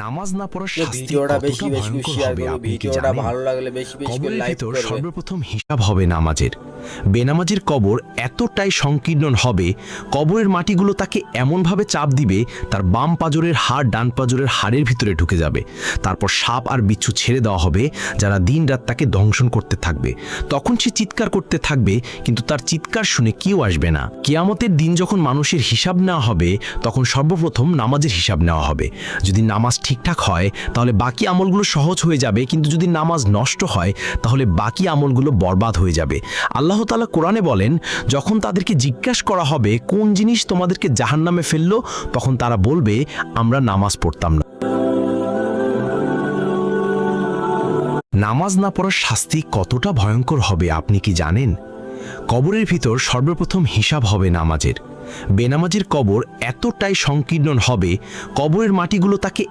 নামাজ না পড়ার তো শাস্তি ভিডিওটা কতটা বেশি বেশি ভয়ঙ্কর শেয়ার হবে করবে, আপনি কি ভিডিওটা জানেন? ভালো লাগলে বেশি বেশি করে কবরের লাইক ভিতর করবে। সর্বপ্রথম হিসাব হবে নামাজের। বেনামাজির কবর এতটাই সংকীর্ণ হবে, কবরের মাটিগুলো তাকে এমনভাবে চাপ দিবে তার বাম পাজরের হাড় ডান পাজরের হাড়ের ভিতরে ঢুকে যাবে। তারপর সাপ আর বিচ্ছু ছেড়ে দেওয়া হবে, যারা দিনরাত তাকে দংশন করতে থাকবে। তখন সে চিৎকার করতে থাকবে, কিন্তু তার চিৎকার শুনে কেউ আসবে না। কিয়ামতের দিন যখন মানুষের হিসাব নেওয়া হবে, তখন সর্বপ্রথম নামাজের হিসাব নেওয়া হবে। যদি নামাজ ঠিকঠাক হয় তাহলে বাকি আমলগুলো সহজ হয়ে যাবে, কিন্তু যদি নামাজ নষ্ট হয় তাহলে বাকি আমলগুলো বরবাদ হয়ে যাবে। আল্লাহ তাআলা কোরআনে বলেন, যখন তাদেরকে জিজ্ঞাসা করা হবে কোন জিনিস তোমাদেরকে জাহান্নামে ফেললো, তখন তারা বলবে আমরা নামাজ পড়তাম না। নামাজ না পড়ার শাস্তি কতটা ভয়ঙ্কর হবে আপনি কি জানেন? কবরের ভিতর সর্বপ্রথম হিসাব হবে নামাজের। বেনামাজির কবর এতটাই সংকীর্ণ হবে, কবরের মাটিগুলো তাকে